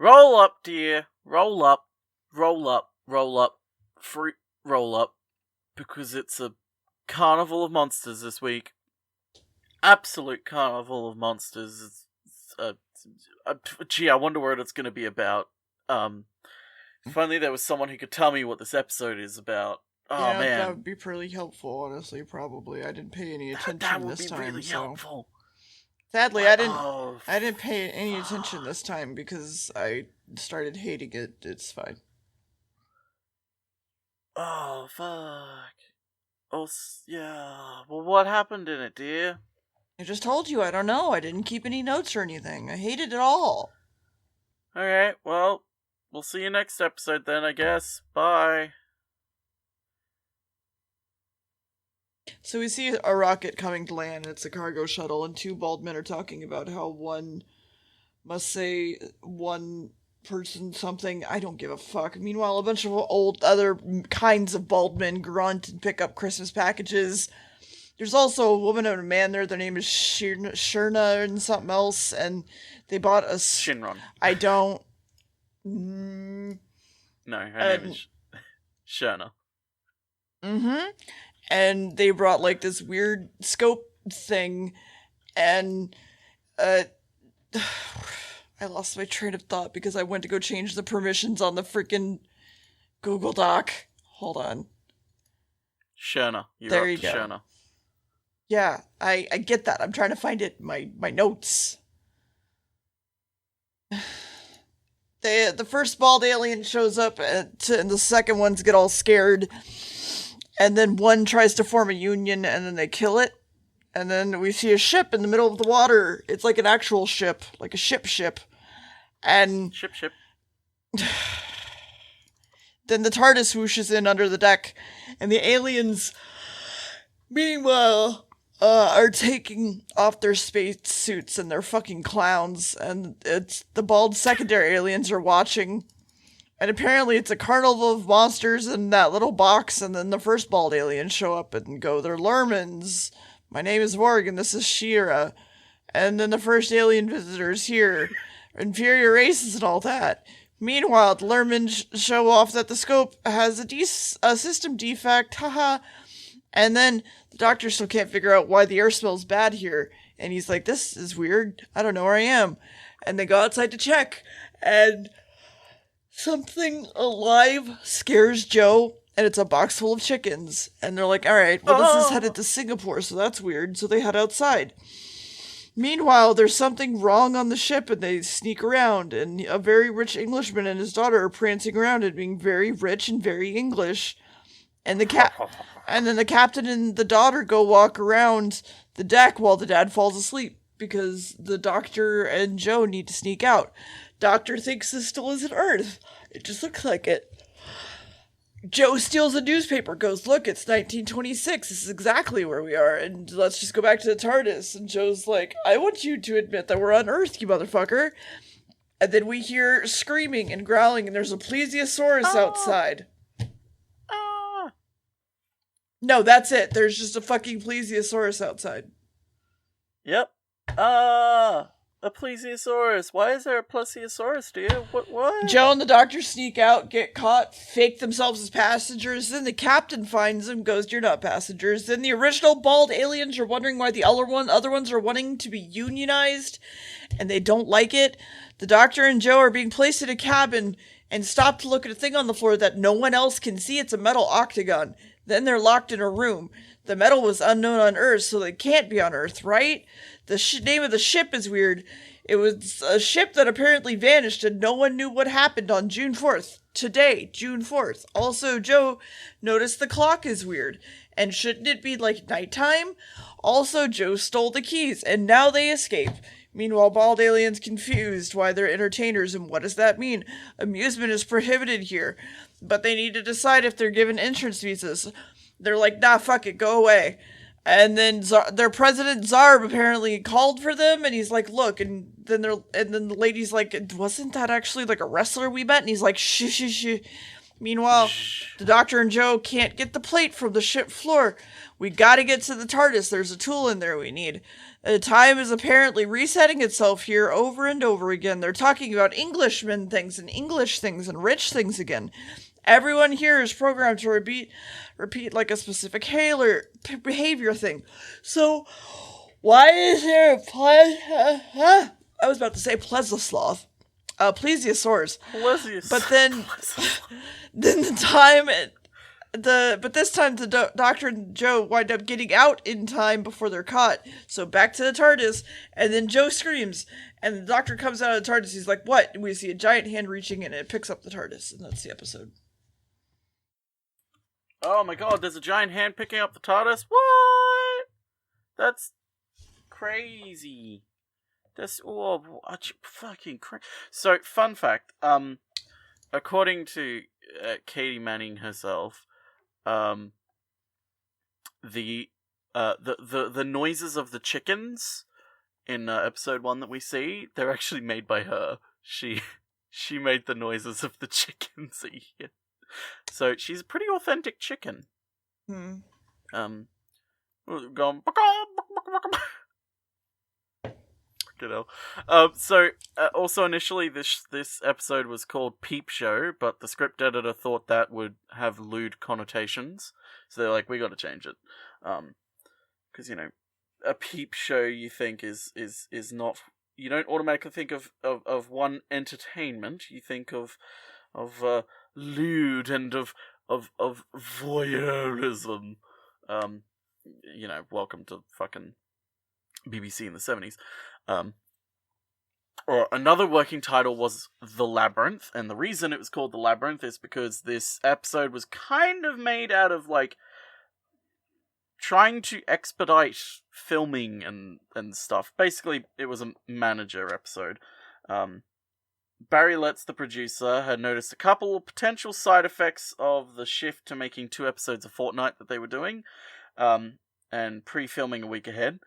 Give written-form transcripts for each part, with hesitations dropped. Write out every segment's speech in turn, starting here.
Roll up, dear. Roll up. Roll up. Roll up. Roll up. Because it's a Carnival of Monsters this week. Absolute Carnival of Monsters. Gee, I wonder what it's going to be about. If only there was someone who could tell me what this episode is about. Oh, yeah, man. that would be pretty helpful, honestly, probably. I didn't pay any attention That would this be time, really helpful. Sadly, I didn't pay any attention this time because I started hating it. It's fine. Oh, fuck. Oh, yeah. Well, what happened in it, dear? I just told you, I don't know. I didn't keep any notes or anything. I hated it all. Alright, well, we'll see you next episode then, I guess. Bye. So we see a rocket coming to land. It's a cargo shuttle, and two bald men are talking about how one must say one person something. I don't give a fuck. Meanwhile, a bunch of old other kinds of bald men grunt and pick up Christmas packages. There's also a woman and a man there. Their name is Shirna and something else, and they bought a... Shinron. I don't... No, her name is Shirna. Mm-hmm. And they brought, like, this weird scope thing, and, I lost my train of thought because I went to go change the permissions on the freaking Google Doc. Hold on. Shirna. There you go. Shirna. Yeah, I get that. I'm trying to find it in my notes. The first bald alien shows up, and the second ones get all scared. And then one tries to form a union, and then they kill it. And then we see a ship in the middle of the water. It's like an actual ship, like a ship. And... Ship. Then the TARDIS whooshes in under the deck, and the aliens, meanwhile, are taking off their space suits, and they're fucking clowns. And it's the bald secondary aliens are watching. And apparently it's a Carnival of Monsters in that little box, and then the first bald aliens show up and go, they're Lermans. My name is Vorg, and this is Shira. And then the first alien visitors here. Inferior races and all that. Meanwhile, the Lermans show off that the scope has a system defect, haha. And then the doctor still can't figure out why the air smells bad here. And he's like, this is weird. I don't know where I am. And they go outside to check, and... something alive scares Joe, and it's a box full of chickens. And they're like, alright, well, this is headed to Singapore, so that's weird. So they head outside. Meanwhile, there's something wrong on the ship, and they sneak around. And a very rich Englishman and his daughter are prancing around and being very rich and very English. And and then the captain and the daughter go walk around the deck while the dad falls asleep, because the doctor and Joe need to sneak out. Doctor thinks this still isn't Earth. It just looks like it. Joe steals a newspaper, goes, look, it's 1926. This is exactly where we are, and let's just go back to the TARDIS. And Joe's like, I want you to admit that we're on Earth, you motherfucker. And then we hear screaming and growling, and there's a plesiosaurus outside. No, that's it. There's just a fucking plesiosaurus outside. Yep. A plesiosaurus. Why is there a plesiosaurus, dear? What? Joe and the doctor sneak out, get caught, fake themselves as passengers. Then the captain finds them, goes, you're not passengers. Then the original bald aliens are wondering why the other ones are wanting to be unionized, and they don't like it. The doctor and Joe are being placed in a cabin and stop to look at a thing on the floor that no one else can see. It's a metal octagon. Then they're locked in a room. The metal was unknown on Earth, so they can't be on Earth, right? The name of the ship is weird. It was a ship that apparently vanished, and no one knew what happened on June 4th. Today, June 4th. Also, Joe noticed the clock is weird. And shouldn't it be, like, nighttime? Also, Joe stole the keys, and now they escape. Meanwhile, bald aliens confused why they're entertainers, and what does that mean? Amusement is prohibited here. But they need to decide if they're given entrance visas. They're like, nah, fuck it, go away. And then their president Zarb apparently called for them, and he's like, look, and then the lady's like, wasn't that actually like a wrestler we met? And he's like, shh. Meanwhile, the Doctor and Joe can't get the plate from the ship floor. We gotta get to the TARDIS. There's a tool in there we need. Time is apparently resetting itself here over and over again. They're talking about Englishmen things and English things and rich things again. Everyone here is programmed to repeat like a specific behavior thing. So, why is there a I was about to say plesiosaur. Plesiosaurs. But then but this time the Doctor and Joe wind up getting out in time before they're caught. So back to the TARDIS, and then Joe screams, and the Doctor comes out of the TARDIS. He's like, "What?" And we see a giant hand reaching in, and it picks up the TARDIS, and that's the episode. Oh my god, there's a giant hand picking up the TARDIS? What? That's crazy. That's fucking crazy. So, fun fact, according to Katie Manning herself, the noises of the chickens in episode 1 that we see, they're actually made by her. She made the noises of the chickens that you hear. So she's a pretty authentic chicken. Also initially this episode was called Peep Show, but the script editor thought that would have lewd connotations, so they're like, we got to change it, because a peep show you think is not, you don't automatically think of one entertainment, you think of lewd and of voyeurism. Welcome to fucking BBC in the 70s. Or another working title was The Labyrinth, and the reason it was called The Labyrinth is because this episode was kind of made out of, like, trying to expedite filming and stuff. Basically, it was a manager episode. Barry Letts, the producer, had noticed a couple of potential side effects of the shift to making 2 episodes a fortnight that they were doing, and pre-filming a week ahead.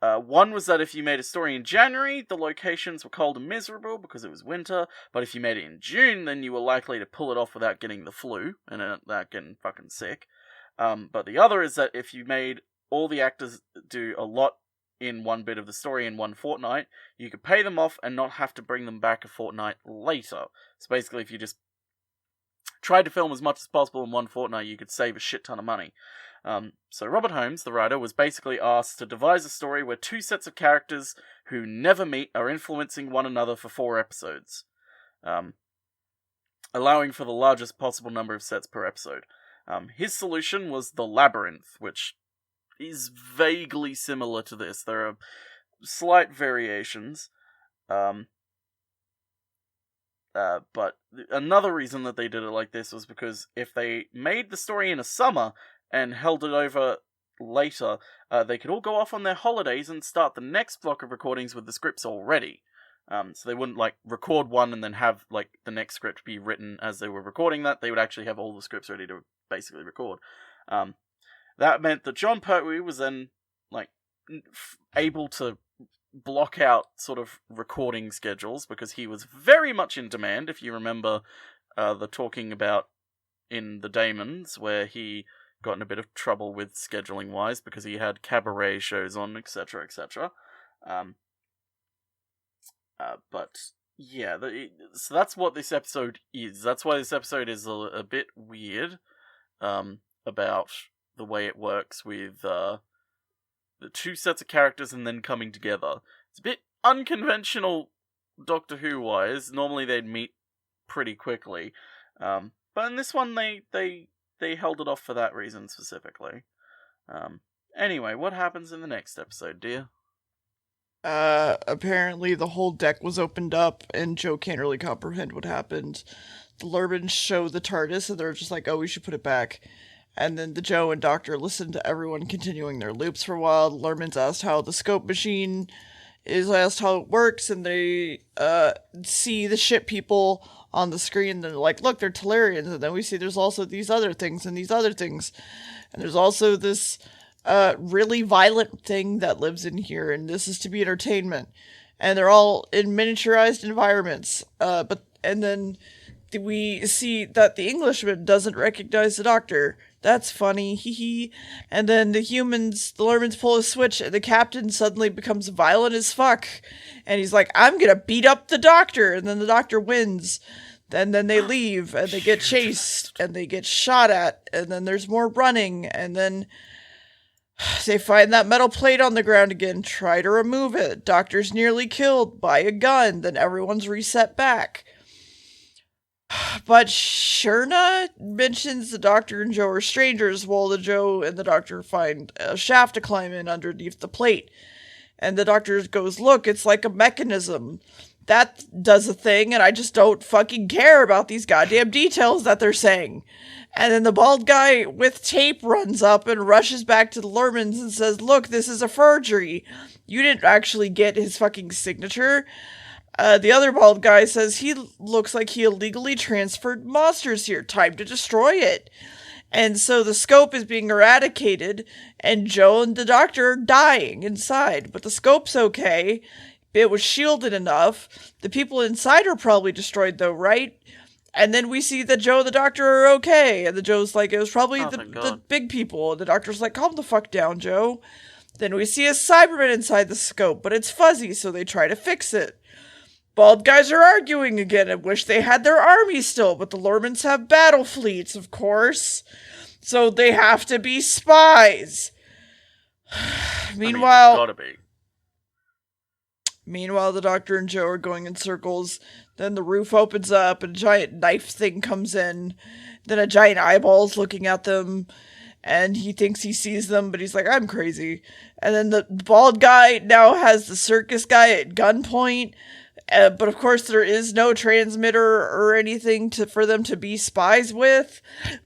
One was that if you made a story in January, the locations were cold and miserable because it was winter, but if you made it in June, then you were likely to pull it off without getting the flu, and that getting fucking sick. But the other is that if you made all the actors do a lot in one bit of the story in one fortnight, you could pay them off and not have to bring them back a fortnight later. So basically, if you just tried to film as much as possible in one fortnight, you could save a shit ton of money. So Robert Holmes, the writer, was basically asked to devise a story where 2 sets of characters who never meet are influencing one another for 4 episodes, allowing for the largest possible number of sets per episode. His solution was The Labyrinth, which is vaguely similar to this. There are slight variations, but another reason that they did it like this was because if they made the story in a summer and held it over later, they could all go off on their holidays and start the next block of recordings with the scripts already. So they wouldn't, like, record one and then have, like, the next script be written as they were recording that. They would actually have all the scripts ready to basically record. That meant that John Pertwee was then, like, able to block out sort of recording schedules because he was very much in demand. If you remember the talking about in The Damons, where he got in a bit of trouble with scheduling wise because he had cabaret shows on, etc., etc. But yeah, so that's what this episode is. That's why this episode is a bit weird about the way it works with the 2 sets of characters and then coming together. It's a bit unconventional Doctor Who wise. Normally they'd meet pretty quickly, but in this one they held it off for that reason specifically. Anyway, what happens in the next episode, dear? Apparently the whole deck was opened up and Joe can't really comprehend what happened. The Lurmans show the TARDIS and they're just like, oh, we should put it back. And then the Joe and Doctor listen to everyone continuing their loops for a while. The Lurmans asked how the scope machine is, asked how it works, and they see the ship people on the screen. And they're like, look, they're Tellurians. And then we see there's also these other things and these other things. And there's also this really violent thing that lives in here, and this is to be entertainment. And they're all in miniaturized environments. And then we see that the Englishman doesn't recognize the Doctor. That's funny, hee hee. And then the Lurmans pull a switch, and the captain suddenly becomes violent as fuck. And he's like, I'm gonna beat up the Doctor! And then the Doctor wins. And then they leave, and they get chased, and they get shot at, and then there's more running, and then they find that metal plate on the ground again, try to remove it. Doctor's nearly killed by a gun, then everyone's reset back. But Sherna mentions the Doctor and Joe are strangers, while the Joe and the Doctor find a shaft to climb in underneath the plate. And the Doctor goes, look, it's like a mechanism. That does a thing, and I just don't fucking care about these goddamn details that they're saying. And then the bald guy with tape runs up and rushes back to the Lurmans and says, look, this is a forgery. You didn't actually get his fucking signature. The other bald guy says he looks like he illegally transferred monsters here. Time to destroy it. And so the scope is being eradicated, and Joe and the Doctor are dying inside. But the scope's okay. It was shielded enough. The people inside are probably destroyed, though, right? And then we see that Joe and the Doctor are okay. And the Joe's like, it was probably the big people. And the Doctor's like, calm the fuck down, Joe. Then we see a Cyberman inside the scope, but it's fuzzy, so they try to fix it. Bald guys are arguing again and wish they had their army still, but the Lurmans have battle fleets, of course. So they have to be spies. Meanwhile, gotta be. Meanwhile, the Doctor and Joe are going in circles. Then the roof opens up and a giant knife thing comes in. Then a giant eyeball's looking at them. And he thinks he sees them, but he's like, I'm crazy. And then the bald guy now has the circus guy at gunpoint. But of course, there is no transmitter or anything for them to be spies with.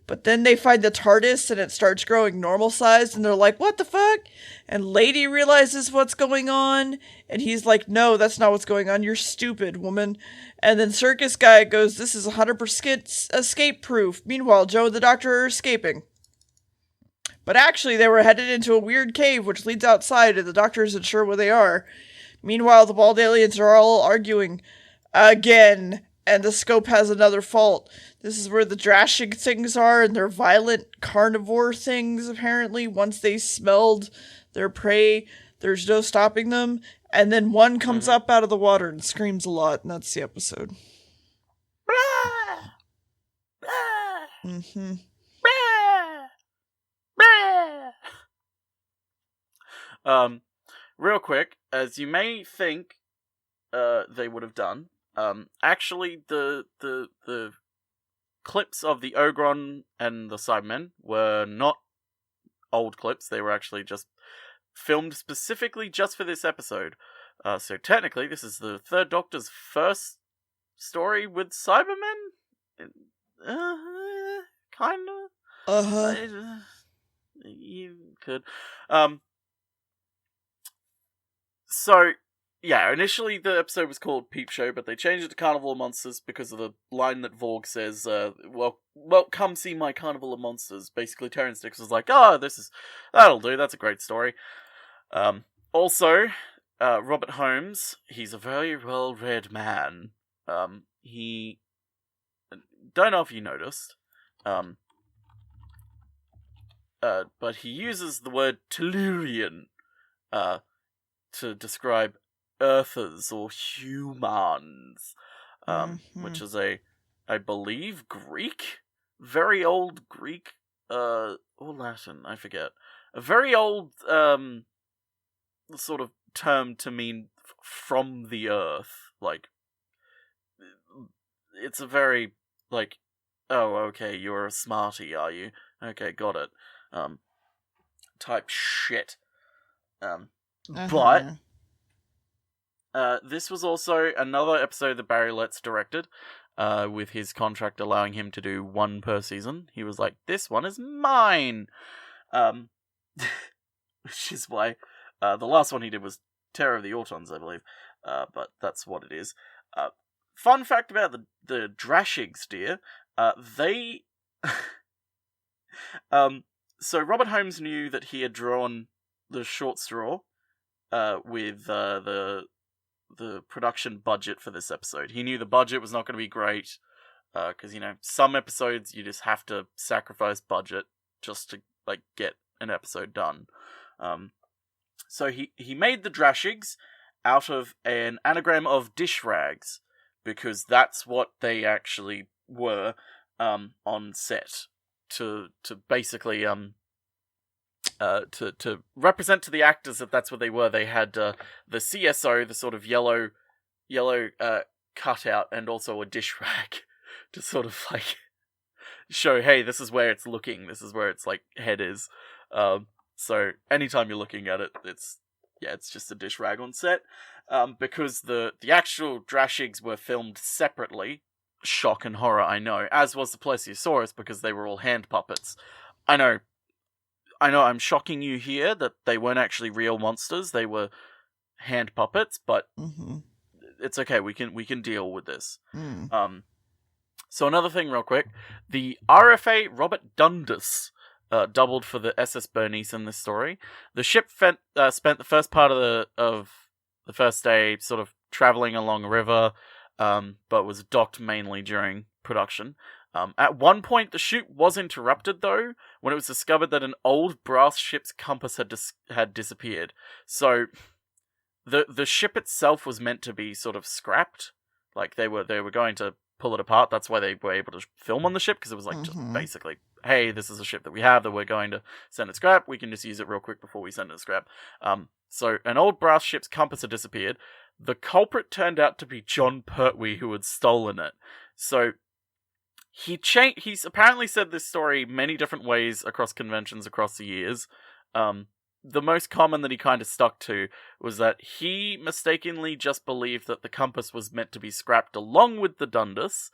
But then they find the TARDIS and it starts growing normal sized. And they're like, what the fuck? And Lady realizes what's going on. And he's like, no, that's not what's going on. You're stupid, woman. And then circus guy goes, this is 100% escape proof. Meanwhile, Joe and the Doctor are escaping. But actually, they were headed into a weird cave which leads outside, and the Doctor isn't sure where they are. Meanwhile, the bald aliens are all arguing again, and the scope has another fault. This is where the Drashig things are, and they're violent carnivore things, apparently. Once they smelled their prey, there's no stopping them. And then one comes up out of the water and screams a lot, and that's the episode. Mm-hmm. Real quick, as you may think, they would have done. Actually, the clips of the Ogron and the Cybermen were not old clips. They were actually just filmed specifically just for this episode. So technically, this is the Third Doctor's first story with Cybermen. Kinda. You could. So, yeah, initially the episode was called Peep Show, but they changed it to Carnival of Monsters because of the line that Vorg says, well, come see my Carnival of Monsters. Basically, Terrence Dix was like, that'll do, that's a great story. Also, Robert Holmes, he's a very well-read man. He, don't know if you noticed, but he uses the word Tellurian, to describe Earthers or humans, which is I believe, Greek? Very old Greek, or Latin, I forget. A very old, sort of term to mean from the Earth. Like, it's a very, like, oh, okay, you're a smarty, are you? Okay, got it. Type shit. But this was also another episode that Barry Letts directed, with his contract allowing him to do one per season. He was like, this one is mine! Which is why the last one he did was Terror of the Autons, I believe. But that's what it is. Fun fact about the Drashigs, dear. They... so Robert Holmes knew that he had drawn the short straw with the production budget for this episode. He knew the budget was not going to be great. because some episodes you just have to sacrifice budget just to get an episode done. So he made the Drashigs out of an anagram of dish rags, because that's what they actually were on set, to basically to represent to the actors that that's what they were. They had the CSO, the sort of yellow cutout, and also a dish rag to sort of show, hey, this is where it's looking, this is where its head is. So anytime you're looking at it, it's just a dish rag on set. Because the actual Drashigs were filmed separately. Shock and horror, I know. As was the Plesiosaurus, because they were all hand puppets. I know I'm shocking you here that they weren't actually real monsters. They were hand puppets, but it's okay. We can deal with this. So another thing real quick. The RFA Robert Dundas doubled for the SS Bernice in this story. The ship spent the first part of the first day sort of traveling along a river, but was docked mainly during production. At one point, the shoot was interrupted, though, when it was discovered that an old brass ship's compass had disappeared. So, the ship itself was meant to be sort of scrapped. They were going to pull it apart. That's why they were able to film on the ship, because it was just basically, hey, this is a ship that we have that we're going to send it scrap. We can just use it real quick before we send it scrap. So an old brass ship's compass had disappeared. The culprit turned out to be John Pertwee, who had stolen it. So he's apparently said this story many different ways across conventions across the years. The most common that he kind of stuck to was that he mistakenly just believed that the compass was meant to be scrapped along with the Dundas,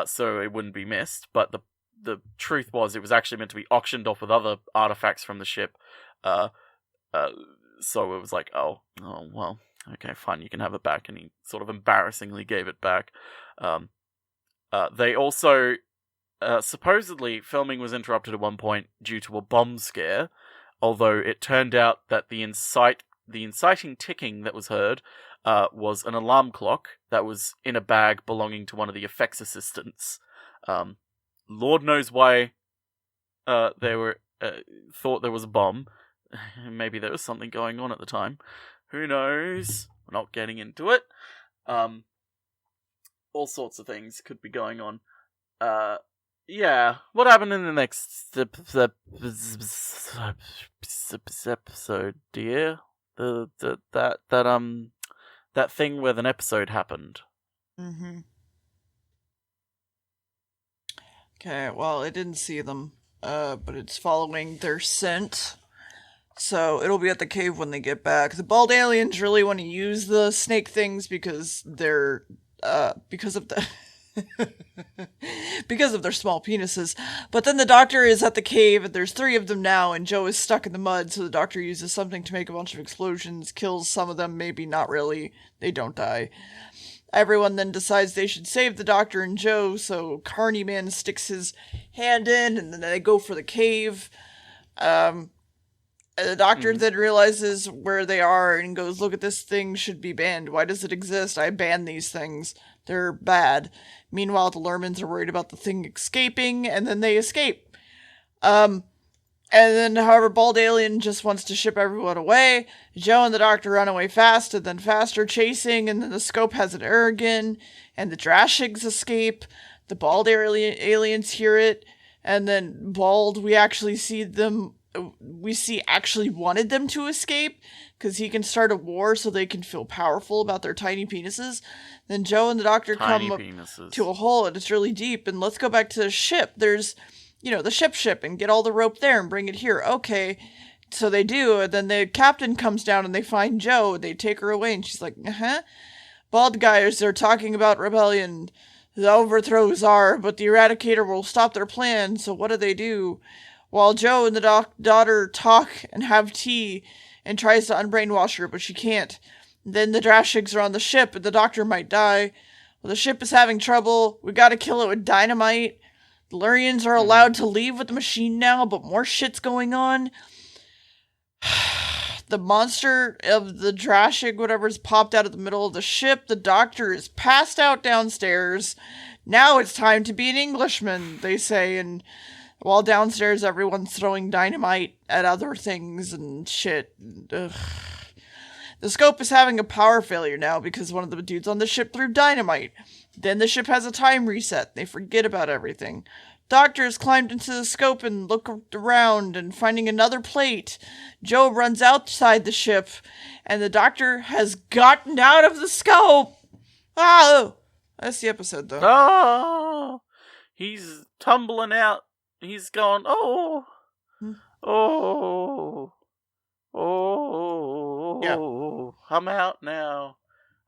so it wouldn't be missed. But the truth was, it was actually meant to be auctioned off with other artifacts from the ship. So it was oh well, okay, fine, you can have it back. And he sort of embarrassingly gave it back. They also, supposedly, filming was interrupted at one point due to a bomb scare, although it turned out that the inciting ticking that was heard was an alarm clock that was in a bag belonging to one of the effects assistants. Lord knows why they were thought there was a bomb. Maybe there was something going on at the time. Who knows? We're not getting into it. All sorts of things could be going on. Yeah. What happened in the next episode, dear? That thing where an episode happened. Okay, well, I didn't see them, but it's following their scent. So it'll be at the cave when they get back. The bald aliens really want to use the snake things because they're because of the because of their small penises. But then the doctor is at the cave, and there's 3 of them now, and Joe is stuck in the mud, so the doctor uses something to make a bunch of explosions, kills some of them, maybe not really. They don't die. Everyone then decides they should save the doctor and Joe, so Carney Man sticks his hand in, and then they go for the cave. The doctor then realizes where they are and goes, look at this thing, should be banned. Why does it exist? I banned these things. They're bad. Meanwhile, the Lermans are worried about the thing escaping, and then they escape. And then, however, Bald Alien just wants to ship everyone away. Joe and the doctor run away fast, and then faster chasing, and then the scope has an error again, and the Drashigs escape. The Bald aliens hear it, and then Bald, we actually actually wanted them to escape, because he can start a war so they can feel powerful about their tiny penises. Then Joe and the doctor come up to a hole, and it's really deep, and let's go back to the ship. There's, the ship, and get all the rope there and bring it here. Okay, so they do, and then the captain comes down and they find Joe, and they take her away, and she's like, Bald guys are talking about rebellion. The overthrow czar, but the Eradicator will stop their plan, so what do? While Joe and the daughter talk and have tea and tries to unbrainwash her, but she can't. Then the Drashigs are on the ship and the doctor might die. Well, the ship is having trouble. We gotta kill it with dynamite. The Lurians are allowed to leave with the machine now, but more shit's going on. The monster of the Drashig, whatever's popped out of the middle of the ship. The doctor is passed out downstairs. Now it's time to be an Englishman, they say, and while downstairs everyone's throwing dynamite at other things and shit. Ugh. The scope is having a power failure now because one of the dudes on the ship threw dynamite. Then the ship has a time reset. They forget about everything. Doctors climbed into the scope and looked around and finding another plate. Joe runs outside the ship and the doctor has gotten out of the scope. Oh, that's the episode though. Oh, he's tumbling out. He's gone, oh, oh, oh, Yeah. I'm out now.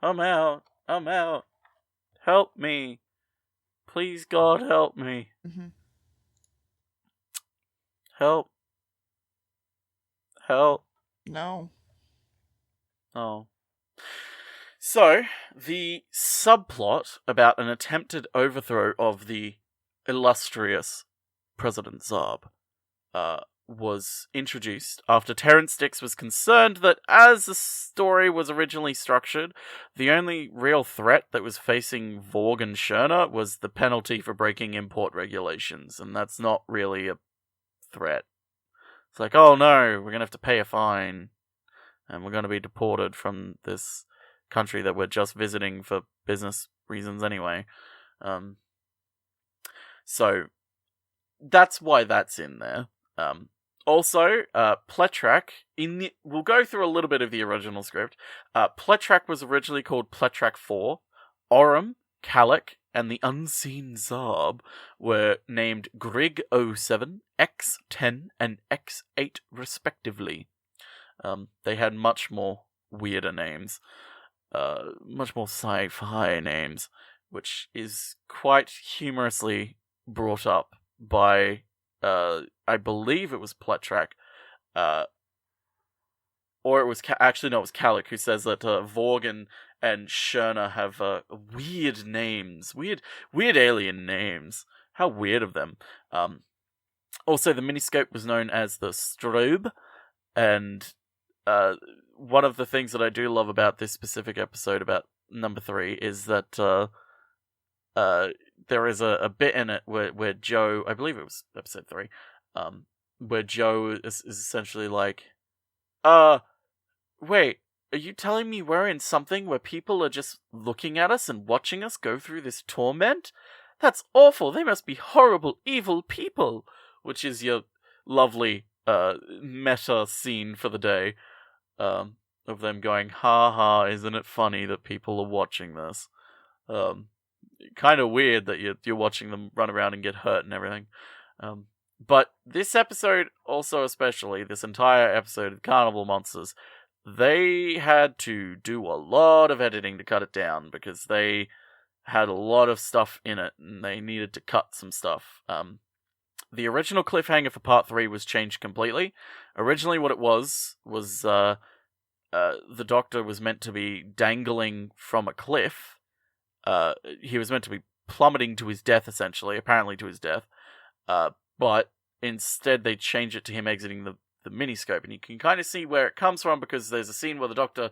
I'm out. Help me. Please, God, help me. Mm-hmm. Help. No. Oh. So, the subplot about an attempted overthrow of the illustrious President Zarb was introduced after Terrence Dix was concerned that, as the story was originally structured, the only real threat that was facing Vorg and Scherner was the penalty for breaking import regulations, and that's not really a threat. It's like, oh no, we're going to have to pay a fine, and we're going to be deported from this country that we're just visiting for business reasons anyway. So that's why that's in there. Also, Pletrak, we'll go through a little bit of the original script. Pletrak was originally called Pletrak 4. Orim, Kalik, and the Unseen Zarb were named Grig 07, X10, and X8 respectively. They had much more weirder names. Much more sci-fi names, which is quite humorously brought up by, I believe it was Pletrak, or it was, actually no, it was Kalik, who says that Vorg and Scherner have weird names, weird alien names. How weird of them. Also, the miniscope was known as the Strobe, and one of the things that I do love about this specific episode, about number 3, is that there is a bit in it where Joe, I believe it was episode 3, where Joe is essentially like, wait, are you telling me we're in something where people are just looking at us and watching us go through this torment? That's awful, they must be horrible, evil people! Which is your lovely meta scene for the day. Of them going, ha ha, isn't it funny that people are watching this? Kind of weird that you're watching them run around and get hurt and everything. But this episode, also especially, this entire episode of Carnival of Monsters, they had to do a lot of editing to cut it down, because they had a lot of stuff in it, and they needed to cut some stuff. The original cliffhanger for part 3 was changed completely. Originally what it was the Doctor was meant to be dangling from a cliff. He was meant to be plummeting to his death, essentially, apparently to his death. But instead they changed it to him exiting the miniscope, and you can kind of see where it comes from, because there's a scene where the Doctor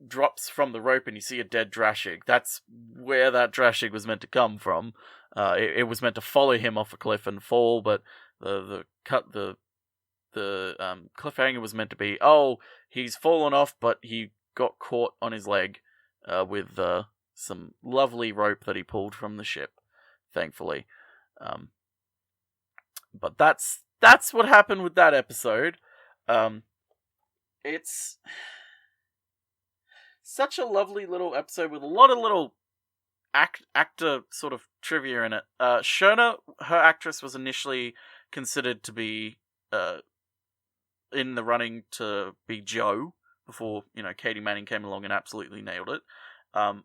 drops from the rope and you see a dead Drashig. That's where that Drashig was meant to come from. It was meant to follow him off a cliff and fall, but the cliffhanger was meant to be, oh, he's fallen off, but he got caught on his leg with some lovely rope that he pulled from the ship, thankfully. But that's what happened with that episode. It's such a lovely little episode with a lot of little actor sort of trivia in it. Scherner, her actress, was initially considered to be in the running to be Jo, before, Katie Manning came along and absolutely nailed it.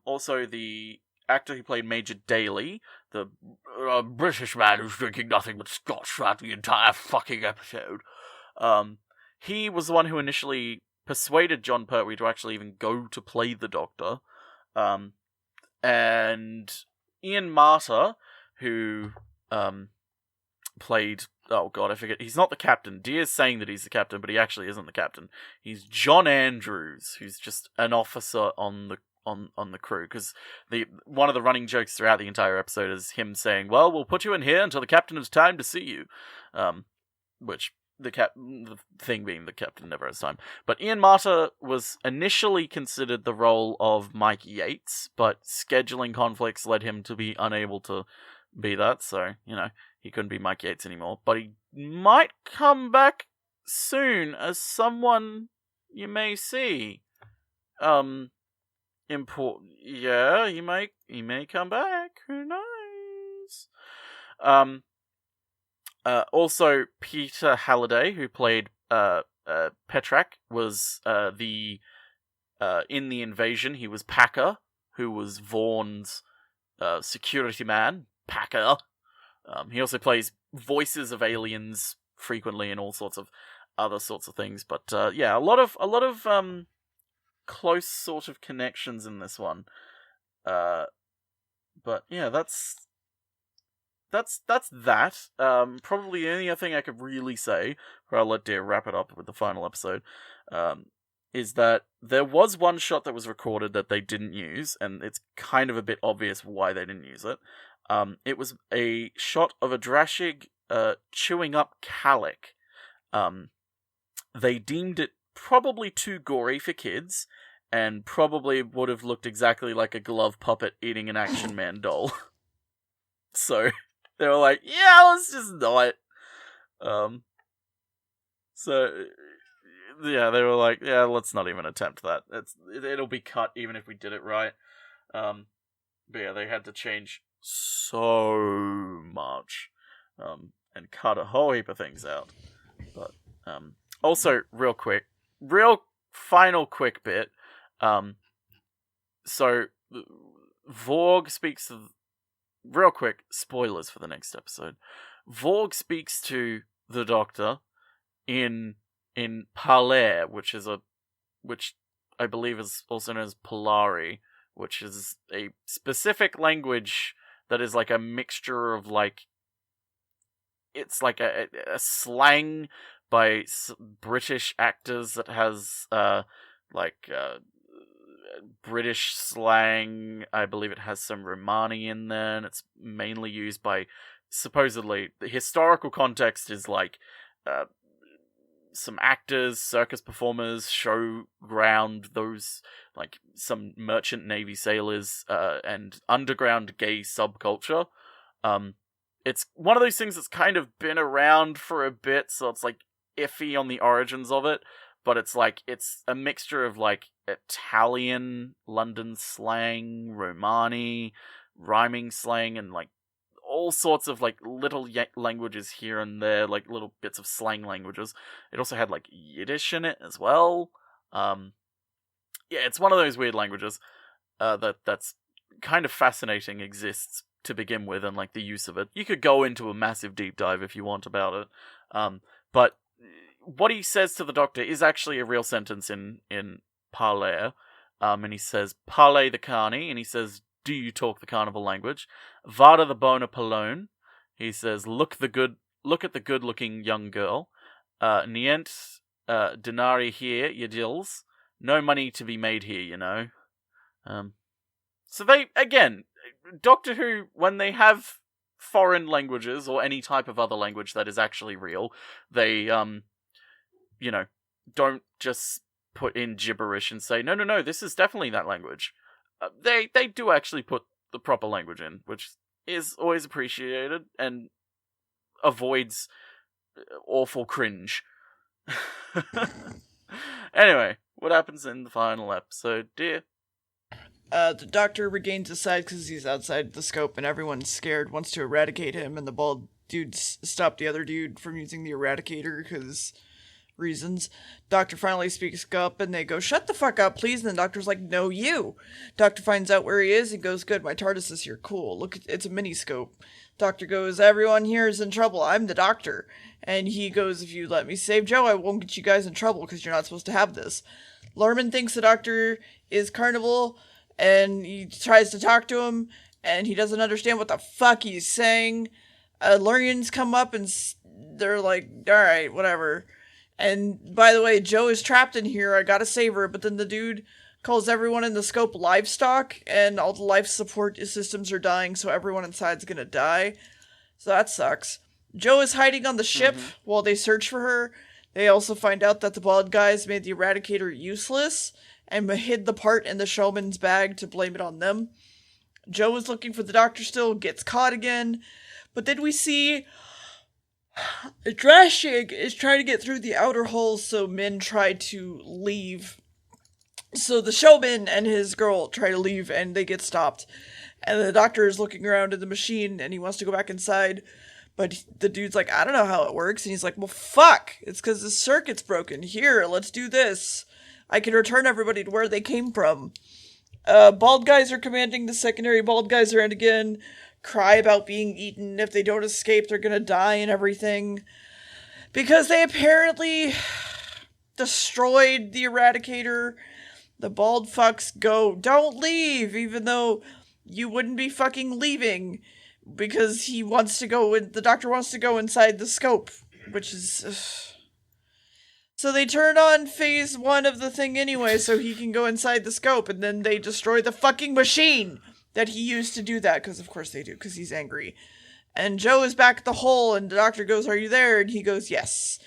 Also, the actor who played Major Daly, the British man who's drinking nothing but scotch throughout the entire fucking episode, he was the one who initially persuaded John Pertwee to actually even go to play the Doctor. And Ian Marter, who played, oh god, I forget, he's not the captain. Dear's saying that he's the captain, but he actually isn't the captain. He's John Andrews, who's just an officer on on the crew, because one of the running jokes throughout the entire episode is him saying, "Well, we'll put you in here until the captain has time to see you," which the thing being the captain never has time. But Ian Marter was initially considered the role of Mike Yates, but scheduling conflicts led him to be unable to be that, so he couldn't be Mike Yates anymore. But he might come back soon as someone you may see. Important. Yeah, he may come back. Who knows? Also, Peter Halliday, who played Petrak, was in the invasion. He was Packer, who was Vaughn's security man. Packer. He also plays voices of aliens frequently and all sorts of other sorts of things. But yeah, a lot of close sort of connections in this one. But yeah, that's that. Probably the only other thing I could really say, or I'll let Dear wrap it up with the final episode, is that there was one shot that was recorded that they didn't use, and it's kind of a bit obvious why they didn't use it. It was a shot of a Drashig chewing up Calic. They deemed it probably too gory for kids, and probably would have looked exactly like a glove puppet eating an Action Man doll. So they were like, yeah, let's just not. So yeah, they were like, yeah, let's not even attempt that. It'll be cut even if we did it right. But yeah, they had to change so much, and cut a whole heap of things out. But also, real final quick bit. So Vorg speaks of, real quick, spoilers for the next episode. Vorg speaks to the Doctor in Palair, which I believe is also known as Polari, which is a specific language that is like a mixture of it's like a slang by British actors that has British slang. I believe it has some Romani in there, and it's mainly used by, supposedly, the historical context is some actors, circus performers, showground, those, some merchant navy sailors, and underground gay subculture. It's one of those things that's kind of been around for a bit, so it's iffy on the origins of it, but it's a mixture of Italian, London slang, Romani, rhyming slang, and all sorts of little languages here and there, little bits of slang languages. It also had Yiddish in it as well. Yeah, it's one of those weird languages that's kind of fascinating, exists to begin with, and the use of it. You could go into a massive deep dive if you want about it. But what he says to the Doctor is actually a real sentence in Palair. And he says, Parley the Carney, and he says, do you talk the Carnival language? Vada the Bona Palone. He says, look at the good-looking young girl. Nient denari here, ye dills. No money to be made here, So they, again, Doctor Who, when they have foreign languages, or any type of other language that is actually real, they, don't just put in gibberish and say, no, this is definitely that language. They do actually put the proper language in, which is always appreciated and avoids awful cringe. Anyway, what happens in the final episode, dear? The Doctor regains his sight because he's outside the scope and everyone's scared, wants to eradicate him, and the bald dude stopped the other dude from using the eradicator because reasons. Doctor finally speaks up and they go, shut the fuck up, please. And the Doctor's like, no, you. Doctor finds out where he is and goes, good, my TARDIS is here. Cool. Look, it's a mini scope. Doctor goes, everyone here is in trouble. I'm the Doctor. And he goes, if you let me save Joe, I won't get you guys in trouble because you're not supposed to have this. Lorman thinks the Doctor is Carnival and he tries to talk to him and he doesn't understand what the fuck he's saying. Lurians come up and they're like, alright, whatever. And by the way, Joe is trapped in here. I gotta save her. But then the dude calls everyone in the scope livestock, and all the life support systems are dying, so everyone inside's gonna die. So that sucks. Jo is hiding on the ship while they search for her. They also find out that the bald guys made the Eradicator useless and hid the part in the showman's bag to blame it on them. Jo is looking for the doctor still, gets caught again. But then we see Drashig is trying to get through the outer hull, so Min tried to leave. So the showman and his girl try to leave, and they get stopped. And the doctor is looking around in the machine, and he wants to go back inside. But the dude's like, I don't know how it works. And he's like, well, fuck. It's because the circuit's broken. Here, let's do this. I can return everybody to where they came from. Bald guys are commanding the secondary bald guys around again. Cry about being eaten. If they don't escape, they're gonna die and everything. Because they apparently destroyed the Eradicator. The bald fucks go, don't leave, even though you wouldn't be fucking leaving. Because he wants to go, the doctor wants to go inside the scope. Which is... So they turn on phase 1 of the thing anyway, so he can go inside the scope, and then they destroy the fucking machine that he used to do that, because of course they do, because he's angry. And Jo is back at the hole, and the doctor goes, are you there? And he goes, yes.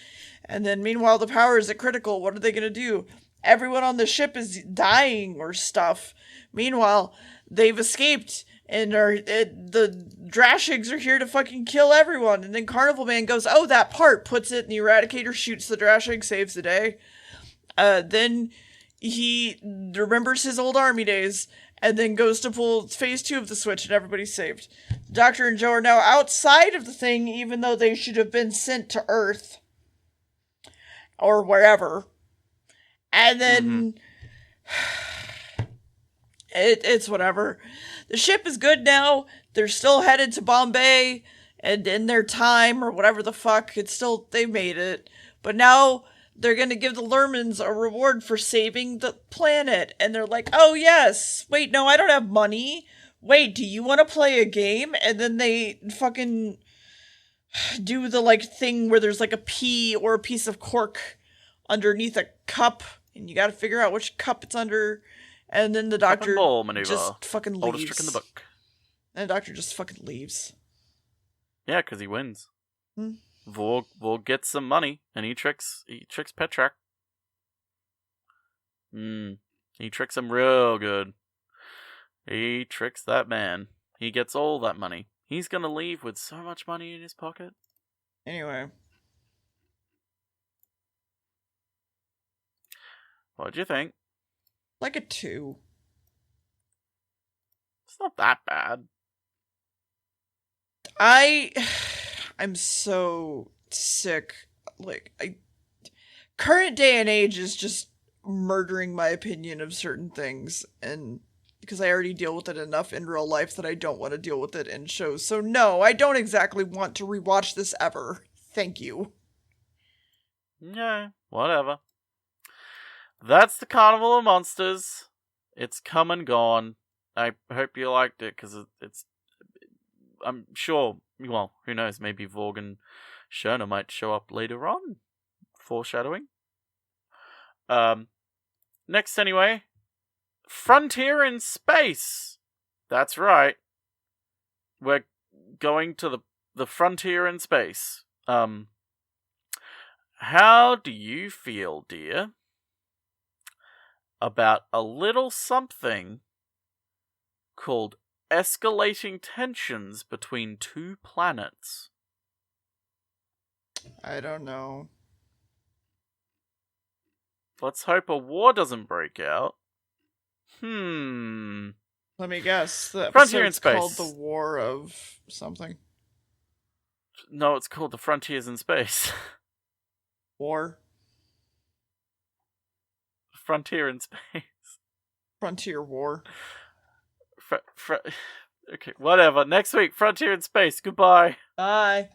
And then meanwhile, the power is at critical. What are they going to do? Everyone on the ship is dying or stuff. Meanwhile, they've escaped, and the Drashigs are here to fucking kill everyone. And then Carnival Man goes, oh, that part, puts it in the Eradicator, shoots the Drashig, saves the day. Then he remembers his old army days, and then goes to pull phase 2 of the switch, and everybody's saved. The Doctor and Jo are now outside of the thing, even though they should have been sent to Earth. Or wherever. And then... It's whatever. The ship is good now. They're still headed to Bombay, and in their time, or whatever the fuck, they made it. But now... they're going to give the Lermans a reward for saving the planet. And they're like, oh, yes. Wait, no, I don't have money. Wait, do you want to play a game? And then they fucking do the, thing where there's, a pea or a piece of cork underneath a cup. And you got to figure out which cup it's under. And then the doctor just fucking leaves. Oldest trick in the book. And the doctor just fucking leaves. Yeah, because he wins. Vorg gets some money, and he tricks Petrak. He tricks him real good. He tricks that man. He gets all that money. He's gonna leave with so much money in his pocket. Anyway. What'd you think? Like a 2. It's not that bad. I'm so sick. Current day and age is just murdering my opinion of certain things, and because I already deal with it enough in real life that I don't want to deal with it in shows. So no, I don't exactly want to rewatch this ever. Thank you. Yeah, whatever. That's the Carnival of Monsters. It's come and gone. I hope you liked it, because it's... I'm sure... Well, who knows, maybe Vorg and Shona might show up later on. Foreshadowing. Next, anyway. Frontier in Space. That's right. We're going to the frontier in space. How do you feel, dear, about a little something called escalating tensions between 2 planets? I don't know. Let's hope a war doesn't break out. Let me guess. The Frontier in Space. Called the War of something. No, it's called the Frontiers in Space. War. Frontier in Space. Frontier War. Okay, whatever. Next week, Frontier in Space. Goodbye. Bye.